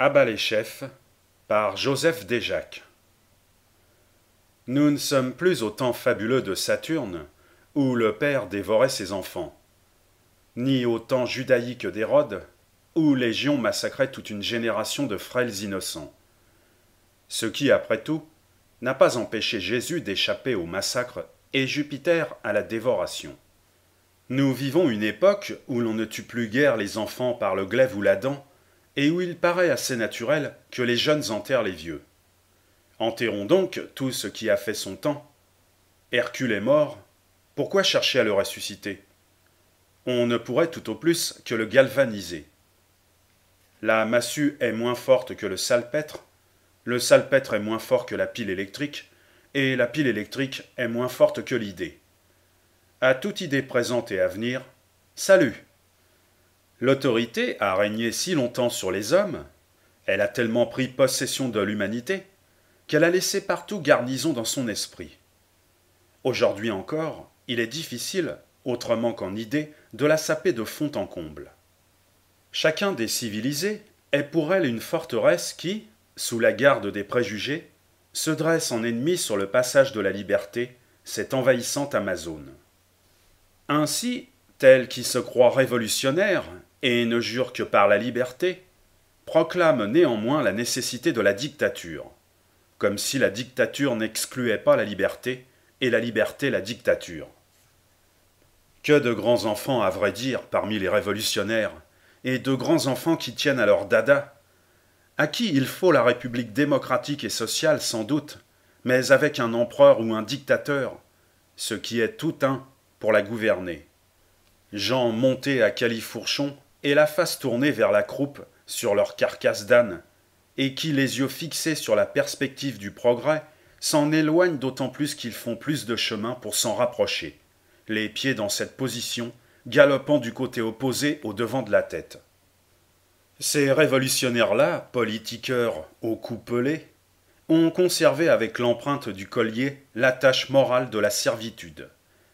À bas les chefs par Joseph Déjacque. Nous ne sommes plus au temps fabuleux de Saturne, où le père dévorait ses enfants, ni au temps judaïque d'Hérode, où Légion massacrait toute une génération de frêles innocents. Ce qui, après tout, n'a pas empêché Jésus d'échapper au massacre et Jupiter à la dévoration. Nous vivons une époque où l'on ne tue plus guère les enfants par le glaive ou la dent, et où il paraît assez naturel que les jeunes enterrent les vieux. Enterrons donc tout ce qui a fait son temps. Hercule est mort, pourquoi chercher à le ressusciter? On ne pourrait tout au plus que le galvaniser. La massue est moins forte que le salpêtre est moins fort que la pile électrique, et la pile électrique est moins forte que l'idée. À toute idée présente et à venir, salut! L'autorité a régné si longtemps sur les hommes, elle a tellement pris possession de l'humanité, qu'elle a laissé partout garnison dans son esprit. Aujourd'hui encore, il est difficile, autrement qu'en idée, de la saper de fond en comble. Chacun des civilisés est pour elle une forteresse qui, sous la garde des préjugés, se dresse en ennemi sur le passage de la liberté, cette envahissante Amazone. Ainsi, tel qui se croit révolutionnaire et ne jure que par la liberté, proclame néanmoins la nécessité de la dictature, comme si la dictature n'excluait pas la liberté et la liberté la dictature. Que de grands enfants, à vrai dire, parmi les révolutionnaires, et de grands enfants qui tiennent à leur dada, à qui il faut la République démocratique et sociale sans doute, mais avec un empereur ou un dictateur, ce qui est tout un pour la gouverner. Gens montés à califourchon et la face tournée vers la croupe sur leur carcasse d'âne, et qui, les yeux fixés sur la perspective du progrès, s'en éloignent d'autant plus qu'ils font plus de chemin pour s'en rapprocher, les pieds dans cette position, galopant du côté opposé au devant de la tête. Ces révolutionnaires-là, politiqueurs au cou pelé, ont conservé avec l'empreinte du collier l'attache morale de la servitude,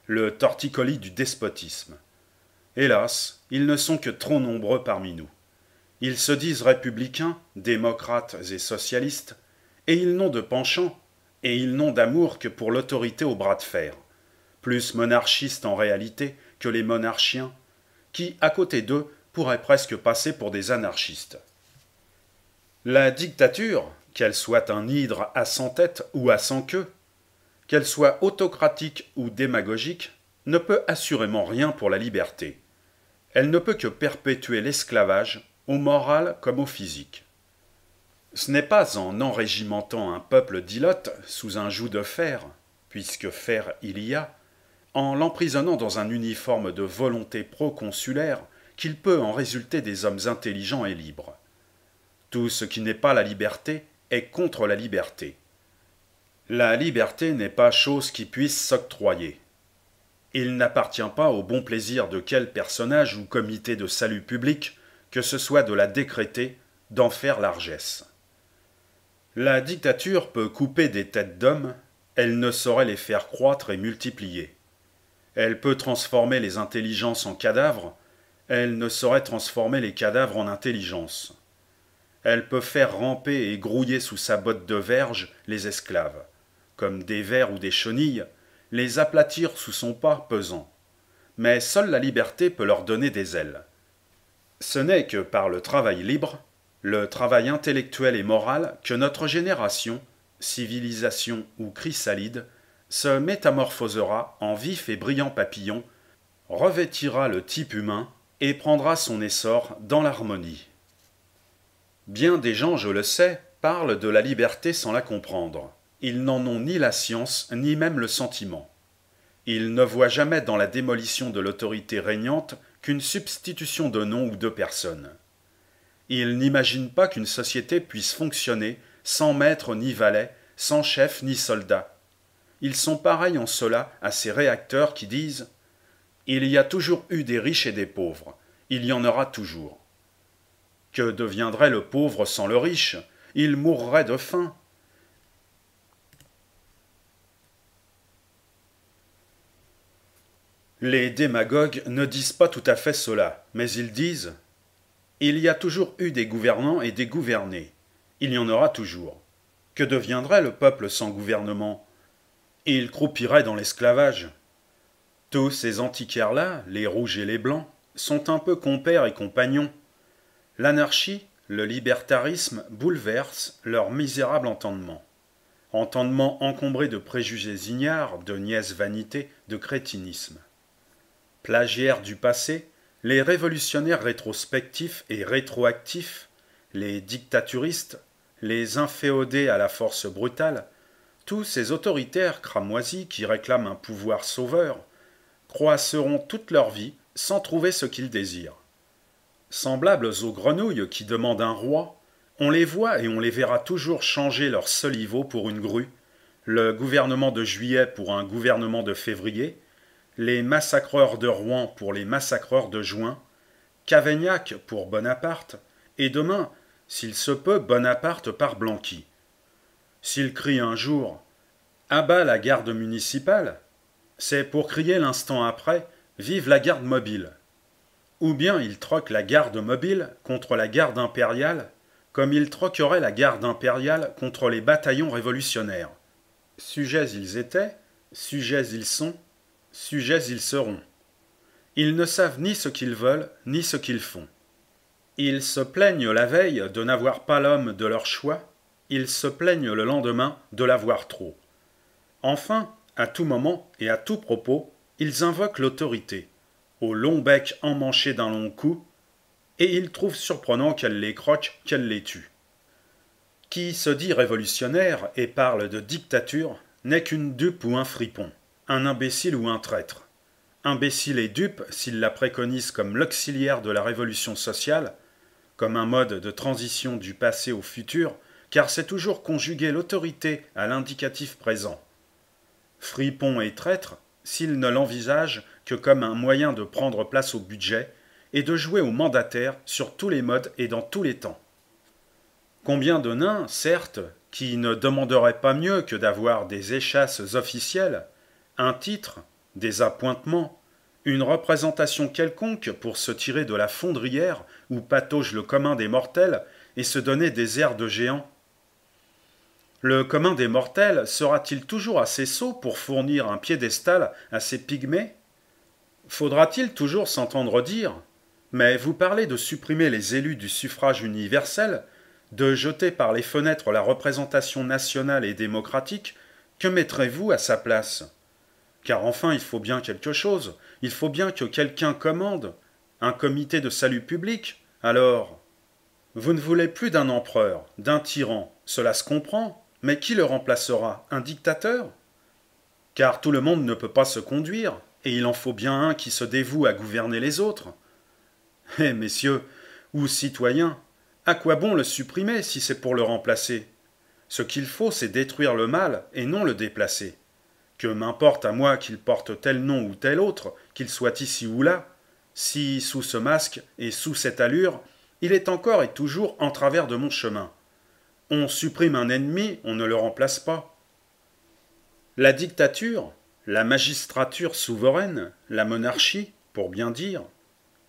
le torticolis du despotisme. Hélas, ils ne sont que trop nombreux parmi nous. Ils se disent républicains, démocrates et socialistes, et ils n'ont de penchant, et ils n'ont d'amour que pour l'autorité au bras de fer, plus monarchistes en réalité que les monarchiens, qui, à côté d'eux, pourraient presque passer pour des anarchistes. La dictature, qu'elle soit un hydre à 100 têtes ou à 100 queues, qu'elle soit autocratique ou démagogique, ne peut assurément rien pour la liberté. Elle ne peut que perpétuer l'esclavage, au moral comme au physique. Ce n'est pas en enrégimentant un peuple d'ilotes sous un joug de fer, puisque fer il y a, en l'emprisonnant dans un uniforme de volonté proconsulaire, qu'il peut en résulter des hommes intelligents et libres. Tout ce qui n'est pas la liberté est contre la liberté. La liberté n'est pas chose qui puisse s'octroyer. Il n'appartient pas au bon plaisir de quel personnage ou comité de salut public que ce soit de la décréter, d'en faire largesse. La dictature peut couper des têtes d'hommes, elle ne saurait les faire croître et multiplier. Elle peut transformer les intelligences en cadavres, elle ne saurait transformer les cadavres en intelligence. Elle peut faire ramper et grouiller sous sa botte de verge les esclaves, comme des vers ou des chenilles, les aplatir sous son pas pesant. Mais seule la liberté peut leur donner des ailes. Ce n'est que par le travail libre, le travail intellectuel et moral que notre génération, civilisation ou chrysalide, se métamorphosera en vif et brillant papillon, revêtira le type humain et prendra son essor dans l'harmonie. Bien des gens, je le sais, parlent de la liberté sans la comprendre. Ils n'en ont ni la science, ni même le sentiment. Ils ne voient jamais dans la démolition de l'autorité régnante qu'une substitution de nom ou de personne. Ils n'imaginent pas qu'une société puisse fonctionner sans maître ni valet, sans chef ni soldat. Ils sont pareils en cela à ces réacteurs qui disent « Il y a toujours eu des riches et des pauvres, il y en aura toujours. » Que deviendrait le pauvre sans le riche? Il mourrait de faim. Les démagogues ne disent pas tout à fait cela, mais ils disent Il y a toujours eu des gouvernants et des gouvernés. Il y en aura toujours. Que deviendrait le peuple sans gouvernement? Il croupirait dans l'esclavage. Tous ces antiquaires-là, les rouges et les blancs, sont un peu compères et compagnons. L'anarchie, le libertarisme bouleversent leur misérable entendement. Entendement encombré de préjugés ignares, de niaise vanité, de crétinisme. Plagiaires du passé, les révolutionnaires rétrospectifs et rétroactifs, les dictaturistes, les inféodés à la force brutale, tous ces autoritaires cramoisis qui réclament un pouvoir sauveur, croisseront toute leur vie sans trouver ce qu'ils désirent. Semblables aux grenouilles qui demandent un roi, on les voit et on les verra toujours changer leur soliveau pour une grue, le gouvernement de juillet pour un gouvernement de février, les massacreurs de Rouen pour les massacreurs de juin, Cavaignac pour Bonaparte, et demain, s'il se peut, Bonaparte par Blanqui. S'il crie un jour « À bas la garde municipale », c'est pour crier l'instant après « Vive la garde mobile ». Ou bien il troque la garde mobile contre la garde impériale, comme il troquerait la garde impériale contre les bataillons révolutionnaires. Sujets ils étaient, sujets ils sont, sujets ils seront. Ils ne savent ni ce qu'ils veulent, ni ce qu'ils font. Ils se plaignent la veille de n'avoir pas l'homme de leur choix, ils se plaignent le lendemain de l'avoir trop. Enfin, à tout moment et à tout propos, ils invoquent l'autorité, au long bec emmanché d'un long cou, et ils trouvent surprenant qu'elle les croque, qu'elle les tue. Qui se dit révolutionnaire et parle de dictature n'est qu'une dupe ou un fripon, un imbécile ou un traître. Imbécile et dupe s'il la préconise comme l'auxiliaire de la révolution sociale, comme un mode de transition du passé au futur, car c'est toujours conjuguer l'autorité à l'indicatif présent. Fripon et traître s'il ne l'envisage que comme un moyen de prendre place au budget et de jouer au mandataire sur tous les modes et dans tous les temps. Combien de nains, certes, qui ne demanderaient pas mieux que d'avoir des échasses officielles, un titre, des appointements, une représentation quelconque pour se tirer de la fondrière où patauge le commun des mortels et se donner des airs de géant. Le commun des mortels sera-t-il toujours assez sot pour fournir un piédestal à ces pygmées? Faudra-t-il toujours s'entendre dire « Mais vous parlez de supprimer les élus du suffrage universel, de jeter par les fenêtres la représentation nationale et démocratique, que mettrez-vous à sa place ?» Car enfin il faut bien quelque chose, il faut bien que quelqu'un commande, un comité de salut public, alors… Vous ne voulez plus d'un empereur, d'un tyran, cela se comprend, mais qui le remplacera? Un dictateur? Car tout le monde ne peut pas se conduire, et il en faut bien un qui se dévoue à gouverner les autres. Eh messieurs, ou citoyens, à quoi bon le supprimer si c'est pour le remplacer? Ce qu'il faut, c'est détruire le mal et non le déplacer. Que m'importe à moi qu'il porte tel nom ou tel autre, qu'il soit ici ou là, si, sous ce masque et sous cette allure, il est encore et toujours en travers de mon chemin. On supprime un ennemi, on ne le remplace pas. La dictature, la magistrature souveraine, la monarchie, pour bien dire,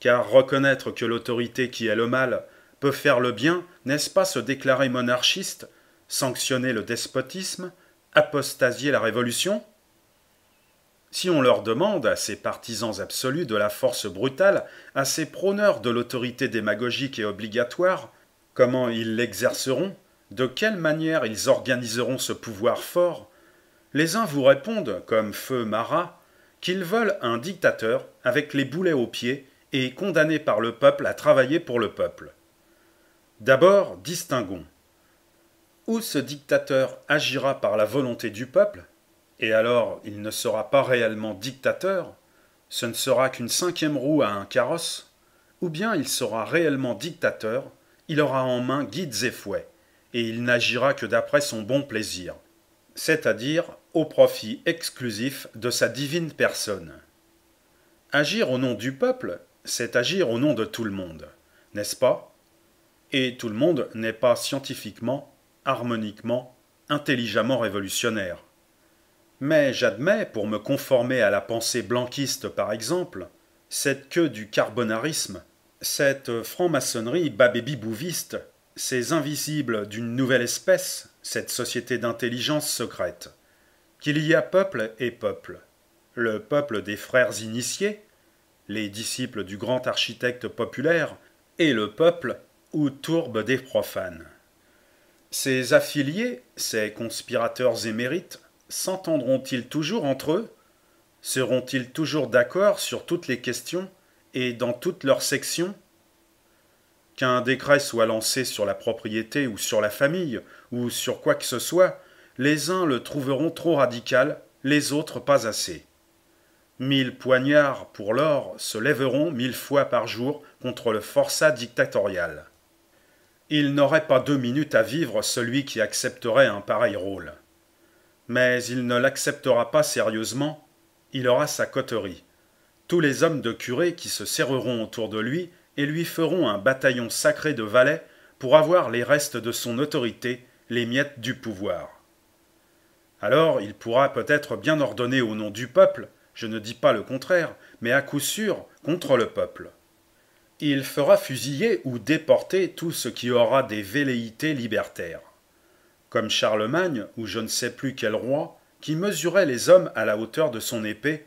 car reconnaître que l'autorité qui est le mal peut faire le bien, n'est-ce pas se déclarer monarchiste, sanctionner le despotisme, apostasier la révolution? Si on leur demande, à ces partisans absolus de la force brutale, à ces prôneurs de l'autorité démagogique et obligatoire, comment ils l'exerceront, de quelle manière ils organiseront ce pouvoir fort, les uns vous répondent, comme Feu Marat, qu'ils veulent un dictateur avec les boulets aux pieds et condamné par le peuple à travailler pour le peuple. D'abord, distinguons. Ou ce dictateur agira par la volonté du peuple, et alors il ne sera pas réellement dictateur, ce ne sera qu'une cinquième roue à un carrosse, ou bien il sera réellement dictateur, il aura en main guides et fouets, et il n'agira que d'après son bon plaisir, c'est-à-dire au profit exclusif de sa divine personne. Agir au nom du peuple, c'est agir au nom de tout le monde, n'est-ce pas? Et tout le monde n'est pas scientifiquement, harmoniquement, intelligemment révolutionnaire. Mais j'admets, pour me conformer à la pensée blanquiste par exemple, cette queue du carbonarisme, Cette franc-maçonnerie babébi-bouviste, ces invisibles d'une nouvelle espèce, cette société d'intelligence secrète, qu'il y a peuple et peuple. Le peuple des frères initiés, les disciples du grand architecte populaire, et le peuple où tourbent des profanes. Ces affiliés, ces conspirateurs émérites, s'entendront-ils toujours entre eux? Seront-ils toujours d'accord sur toutes les questions et dans toutes leurs sections? Qu'un décret soit lancé sur la propriété ou sur la famille, ou sur quoi que ce soit, les uns le trouveront trop radical, les autres pas assez. 1000 poignards pour l'or se lèveront 1000 fois par jour contre le forçat dictatorial. Il n'aurait pas 2 minutes à vivre celui qui accepterait un pareil rôle. Mais il ne l'acceptera pas sérieusement, il aura sa coterie. Tous les hommes de curé qui se serreront autour de lui et lui feront un bataillon sacré de valets pour avoir les restes de son autorité, les miettes du pouvoir. Alors il pourra peut-être bien ordonner au nom du peuple, je ne dis pas le contraire, mais à coup sûr contre le peuple. Il fera fusiller ou déporter tout ce qui aura des velléités libertaires. Comme Charlemagne, ou je ne sais plus quel roi, qui mesurait les hommes à la hauteur de son épée,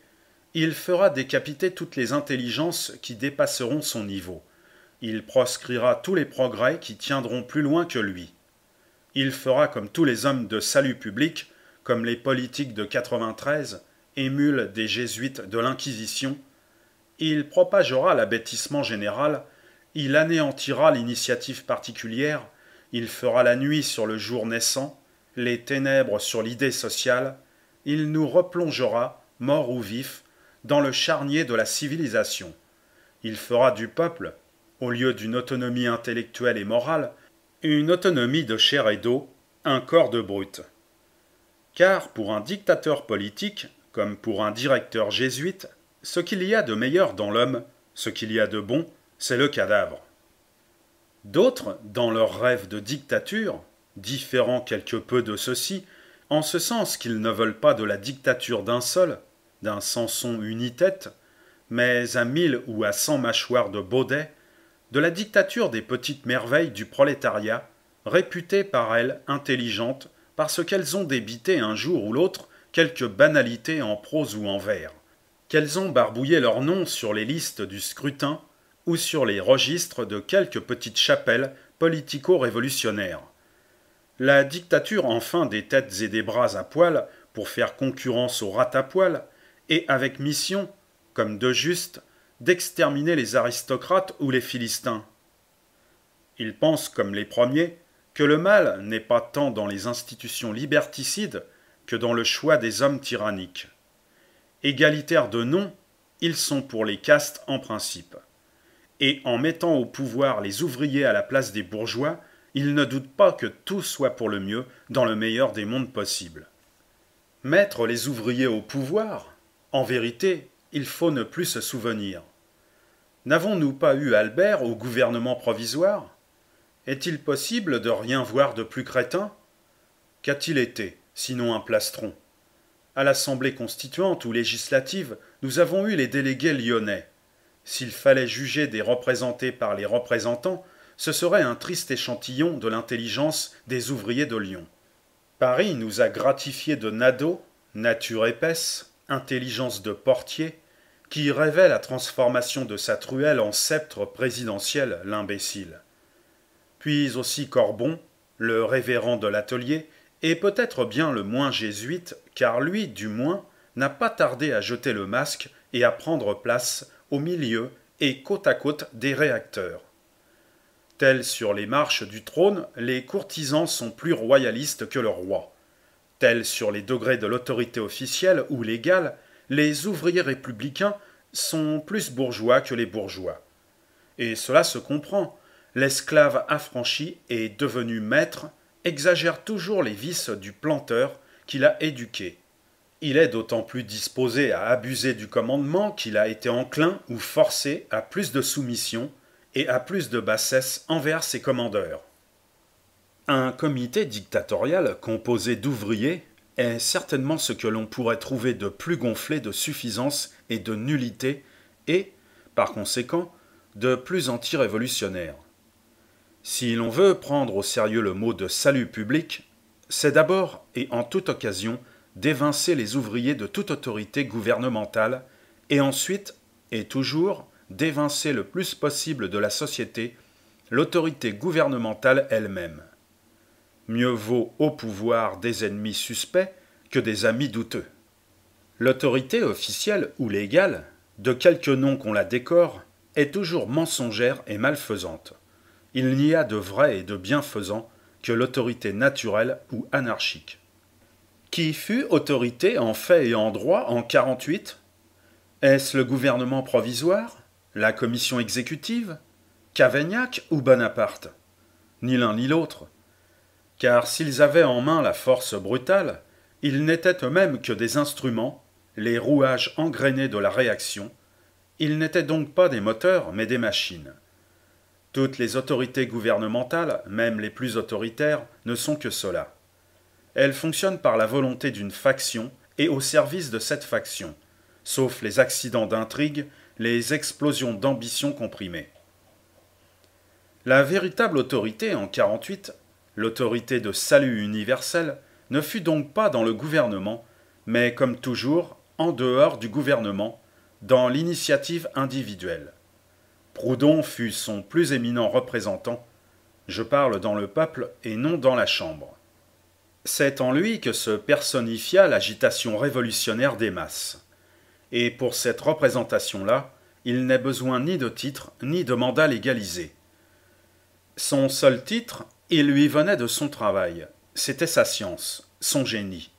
il fera décapiter toutes les intelligences qui dépasseront son niveau. Il proscrira tous les progrès qui tiendront plus loin que lui. Il fera comme tous les hommes de salut public, comme les politiques de 93, émules des jésuites de l'Inquisition. Il propagera l'abêtissement général, il anéantira l'initiative particulière, il fera la nuit sur le jour naissant, les ténèbres sur l'idée sociale, il nous replongera, morts ou vifs, dans le charnier de la civilisation. Il fera du peuple, au lieu d'une autonomie intellectuelle et morale, une autonomie de chair et d'eau, un corps de brute. Car pour un dictateur politique, comme pour un directeur jésuite, ce qu'il y a de meilleur dans l'homme, ce qu'il y a de bon, c'est le cadavre. D'autres, dans leurs rêves de dictature, différents quelque peu de ceux-ci, en ce sens qu'ils ne veulent pas de la dictature d'un seul, d'un Samson unitête, mais à 1000 ou à 100 mâchoires de Baudet, de la dictature des petites merveilles du prolétariat, réputées par elles intelligentes parce qu'elles ont débité un jour ou l'autre quelque banalité en prose ou en vers, qu'elles ont barbouillé leur nom sur les listes du scrutin ou sur les registres de quelques petites chapelles politico-révolutionnaires. La dictature enfin des têtes et des bras à poil pour faire concurrence aux rats à poil, et avec mission, comme de juste, d'exterminer les aristocrates ou les Philistins. Ils pensent, comme les premiers, que le mal n'est pas tant dans les institutions liberticides que dans le choix des hommes tyranniques. Égalitaires de nom, ils sont pour les castes en principe. Et en mettant au pouvoir les ouvriers à la place des bourgeois, ils ne doutent pas que tout soit pour le mieux dans le meilleur des mondes possibles. Mettre les ouvriers au pouvoir, en vérité, il faut ne plus se souvenir. N'avons-nous pas eu Albert au gouvernement provisoire? Est-il possible de rien voir de plus crétin? Qu'a-t-il été, sinon un plastron? À l'Assemblée constituante ou législative, nous avons eu les délégués lyonnais. S'il fallait juger des représentés par les représentants, ce serait un triste échantillon de l'intelligence des ouvriers de Lyon. Paris nous a gratifiés de Nadeau, nature épaisse, intelligence de portier, qui rêvait la transformation de sa truelle en sceptre présidentiel, l'imbécile. Puis aussi Corbon, le révérend de l'atelier, et peut-être bien le moins jésuite, car lui, du moins, n'a pas tardé à jeter le masque et à prendre place au milieu et côte à côte des réacteurs. Tels sur les marches du trône, les courtisans sont plus royalistes que le roi. Tels sur les degrés de l'autorité officielle ou légale, les ouvriers républicains sont plus bourgeois que les bourgeois. Et cela se comprend. L'esclave affranchi et devenu maître exagère toujours les vices du planteur qu'il a éduqué. Il est d'autant plus disposé à abuser du commandement qu'il a été enclin ou forcé à plus de soumission et à plus de bassesse envers ses commandeurs. Un comité dictatorial composé d'ouvriers est certainement ce que l'on pourrait trouver de plus gonflé de suffisance et de nullité et, par conséquent, de plus anti-révolutionnaire. Si l'on veut prendre au sérieux le mot de salut public, c'est d'abord et en toute occasion d'évincer les ouvriers de toute autorité gouvernementale et ensuite, et toujours, d'évincer le plus possible de la société l'autorité gouvernementale elle-même. Mieux vaut au pouvoir des ennemis suspects que des amis douteux. L'autorité officielle ou légale, de quelque nom qu'on la décore, est toujours mensongère et malfaisante. Il n'y a de vrai et de bienfaisant que l'autorité naturelle ou anarchique. Qui fut autorité en fait et en droit en 48 ? Est-ce le gouvernement provisoire ? La commission exécutive ? Cavaignac ou Bonaparte ? Ni l'un ni l'autre. Car s'ils avaient en main la force brutale, ils n'étaient eux-mêmes que des instruments, les rouages engrainés de la réaction. Ils n'étaient donc pas des moteurs, mais des machines. Toutes les autorités gouvernementales, même les plus autoritaires, ne sont que cela. Elles fonctionnent par la volonté d'une faction et au service de cette faction, sauf les accidents d'intrigue, les explosions d'ambition comprimées. La véritable autorité en 48, l'autorité de salut universel, ne fut donc pas dans le gouvernement, mais comme toujours, en dehors du gouvernement, dans l'initiative individuelle. Proudhon fut son plus éminent représentant. Je parle dans le peuple et non dans la Chambre. C'est en lui que se personnifia l'agitation révolutionnaire des masses. Et pour cette représentation-là, il n'est besoin ni de titre ni de mandat légalisé. Son seul titre, il lui venait de son travail. C'était sa science, son génie.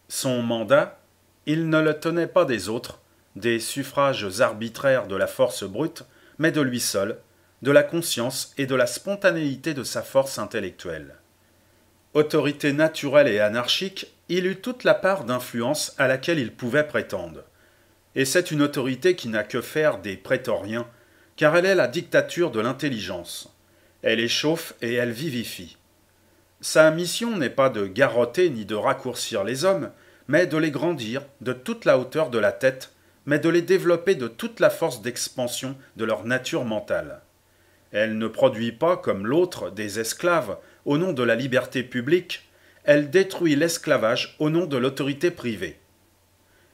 Son mandat, il ne le tenait pas des autres, des suffrages arbitraires de la force brute, mais de lui seul, de la conscience et de la spontanéité de sa force intellectuelle. Autorité naturelle et anarchique, il eut toute la part d'influence à laquelle il pouvait prétendre. Et c'est une autorité qui n'a que faire des prétoriens, car elle est la dictature de l'intelligence. Elle échauffe et elle vivifie. Sa mission n'est pas de garrotter ni de raccourcir les hommes, mais de les grandir de toute la hauteur de la tête, mais de les développer de toute la force d'expansion de leur nature mentale. Elle ne produit pas, comme l'autre, des esclaves au nom de la liberté publique, elle détruit l'esclavage au nom de l'autorité privée.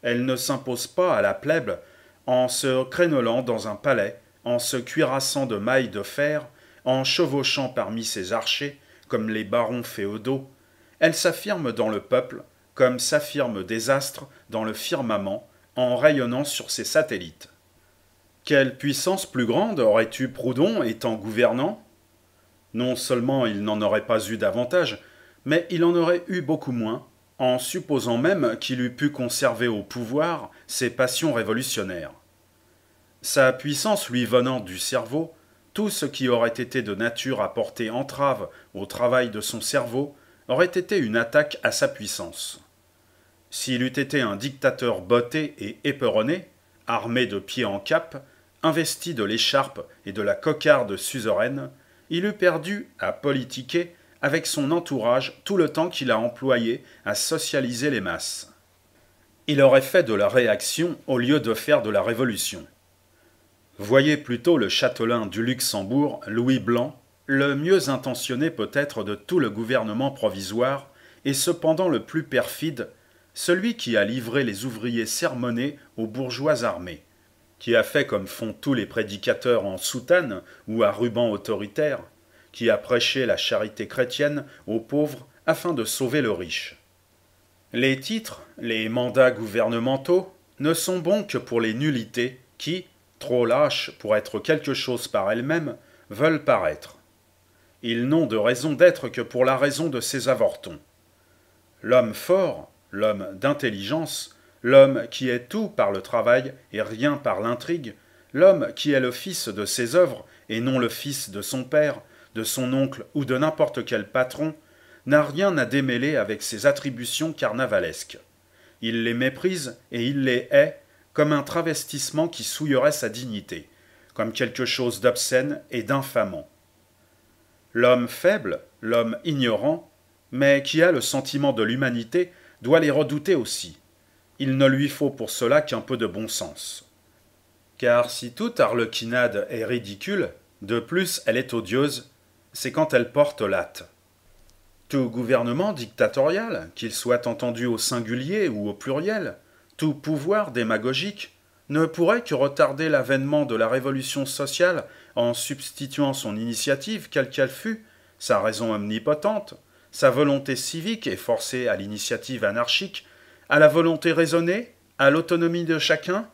Elle ne s'impose pas à la plèbe en se crénelant dans un palais, en se cuirassant de mailles de fer, en chevauchant parmi ses archers, comme les barons féodaux. Elle s'affirme dans le peuple, comme s'affirment des astres dans le firmament, en rayonnant sur ses satellites. Quelle puissance plus grande aurait eu Proudhon étant gouvernant ? Non seulement il n'en aurait pas eu davantage, mais il en aurait eu beaucoup moins, en supposant même qu'il eût pu conserver au pouvoir ses passions révolutionnaires. Sa puissance lui venant du cerveau, tout ce qui aurait été de nature à porter entrave au travail de son cerveau aurait été une attaque à sa puissance. S'il eût été un dictateur botté et éperonné, armé de pied en cap, investi de l'écharpe et de la cocarde suzeraine, il eût perdu à politiquer avec son entourage tout le temps qu'il a employé à socialiser les masses. Il aurait fait de la réaction au lieu de faire de la révolution. Voyez plutôt le châtelain du Luxembourg, Louis Blanc, le mieux intentionné peut-être de tout le gouvernement provisoire, et cependant le plus perfide, celui qui a livré les ouvriers sermonnés aux bourgeois armés, qui a fait comme font tous les prédicateurs en soutane ou à ruban autoritaire, qui a prêché la charité chrétienne aux pauvres afin de sauver le riche. Les titres, les mandats gouvernementaux, ne sont bons que pour les nullités qui, trop lâches pour être quelque chose par elles-mêmes, veulent paraître. Ils n'ont de raison d'être que pour la raison de ces avortons. L'homme fort, l'homme d'intelligence, l'homme qui est tout par le travail et rien par l'intrigue, l'homme qui est le fils de ses œuvres et non le fils de son père, de son oncle ou de n'importe quel patron, n'a rien à démêler avec ses attributions carnavalesques. Il les méprise et il les hait comme un travestissement qui souillerait sa dignité, comme quelque chose d'obscène et d'infamant. L'homme faible, l'homme ignorant, mais qui a le sentiment de l'humanité, doit les redouter aussi. Il ne lui faut pour cela qu'un peu de bon sens. Car si toute arlequinade est ridicule, de plus elle est odieuse, c'est quand elle porte latte. Tout gouvernement dictatorial, qu'il soit entendu au singulier ou au pluriel, tout pouvoir démagogique, ne pourrait que retarder l'avènement de la révolution sociale en substituant son initiative, quelle qu'elle fût, sa raison omnipotente, sa volonté civique et forcée à l'initiative anarchique, à la volonté raisonnée, à l'autonomie de chacun.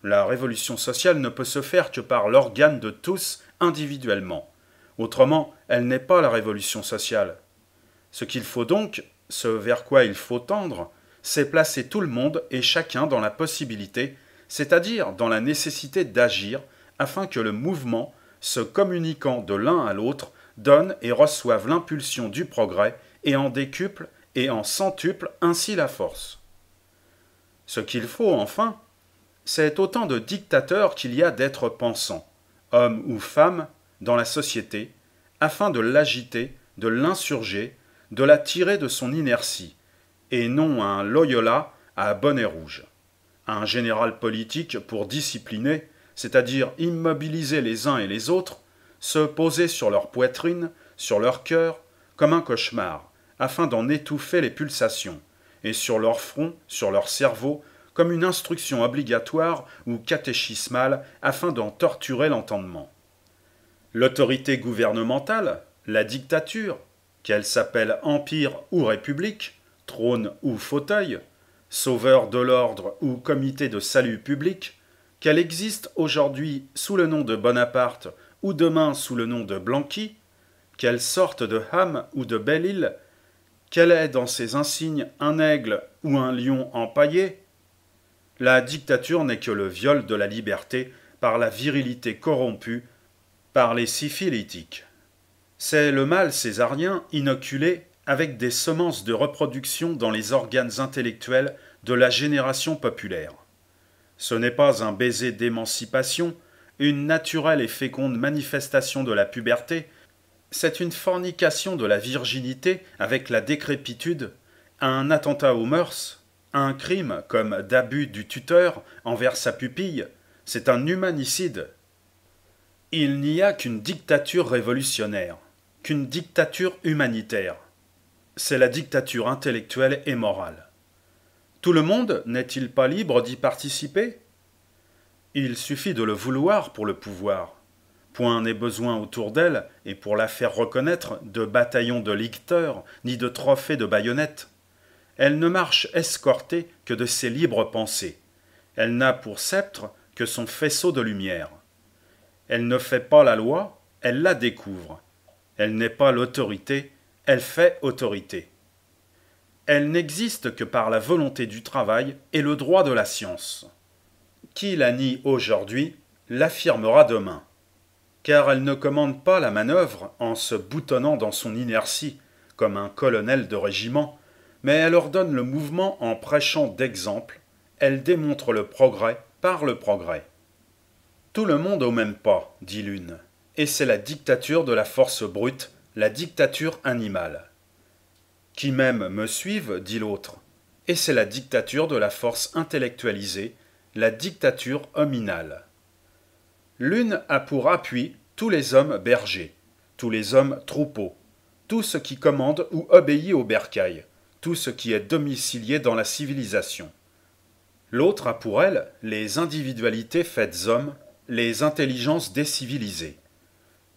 La révolution sociale ne peut se faire que par l'organe de tous individuellement. Autrement, elle n'est pas la révolution sociale. Ce qu'il faut donc, ce vers quoi il faut tendre, c'est placer tout le monde et chacun dans la possibilité, c'est-à-dire dans la nécessité d'agir, afin que le mouvement, se communiquant de l'un à l'autre, donne et reçoive l'impulsion du progrès, et en décuple et en centuple ainsi la force. Ce qu'il faut, enfin, c'est autant de dictateurs qu'il y a d'êtres pensants, hommes ou femmes, dans la société, afin de l'agiter, de l'insurger, de la tirer de son inertie, et non un Loyola à bonnet rouge. Un général politique pour discipliner, c'est-à-dire immobiliser les uns et les autres, se poser sur leur poitrine, sur leur cœur, comme un cauchemar, afin d'en étouffer les pulsations, et sur leur front, sur leur cerveau, comme une instruction obligatoire ou catéchismale, afin d'en torturer l'entendement. L'autorité gouvernementale, la dictature, qu'elle s'appelle empire ou république, trône ou fauteuil, sauveur de l'ordre ou comité de salut public, qu'elle existe aujourd'hui sous le nom de Bonaparte ou demain sous le nom de Blanqui, qu'elle sorte de Ham ou de Belle-Île, qu'elle ait dans ses insignes un aigle ou un lion empaillé, la dictature n'est que le viol de la liberté par la virilité corrompue, par les syphilitiques. C'est le mal césarien inoculé avec des semences de reproduction dans les organes intellectuels de la génération populaire. Ce n'est pas un baiser d'émancipation, une naturelle et féconde manifestation de la puberté, c'est une fornication de la virginité avec la décrépitude, un attentat aux mœurs, un crime comme d'abus du tuteur envers sa pupille, c'est un humanicide. Il n'y a qu'une dictature révolutionnaire, qu'une dictature humanitaire. C'est la dictature intellectuelle et morale. Tout le monde n'est-il pas libre d'y participer ? Il suffit de le vouloir pour le pouvoir. Point n'est besoin autour d'elle, et pour la faire reconnaître, de bataillons de licteurs, ni de trophées de baïonnettes. Elle ne marche escortée que de ses libres pensées. Elle n'a pour sceptre que son faisceau de lumière. Elle ne fait pas la loi, elle la découvre. Elle n'est pas l'autorité, elle fait autorité. Elle n'existe que par la volonté du travail et le droit de la science. Qui la nie aujourd'hui l'affirmera demain. Car elle ne commande pas la manœuvre en se boutonnant dans son inertie, comme un colonel de régiment, mais elle ordonne le mouvement en prêchant d'exemple, elle démontre le progrès par le progrès. Tout le monde au même pas, dit l'une, et c'est la dictature de la force brute, la dictature animale. Qui même me suive, dit l'autre, et c'est la dictature de la force intellectualisée, la dictature hominale. L'une a pour appui tous les hommes bergers, tous les hommes troupeaux, tout ce qui commande ou obéit au bercail, tout ce qui est domicilié dans la civilisation. L'autre a pour elle les individualités faites hommes, les intelligences décivilisées.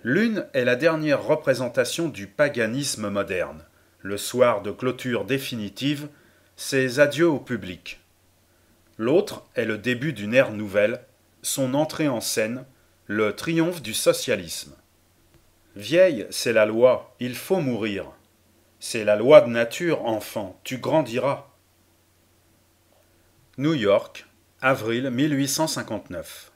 L'une est la dernière représentation du paganisme moderne. Le soir de clôture définitive, ses adieux au public. L'autre est le début d'une ère nouvelle, son entrée en scène, le triomphe du socialisme. Vieille, c'est la loi, il faut mourir. C'est la loi de nature, enfant, tu grandiras. New York, avril 1859.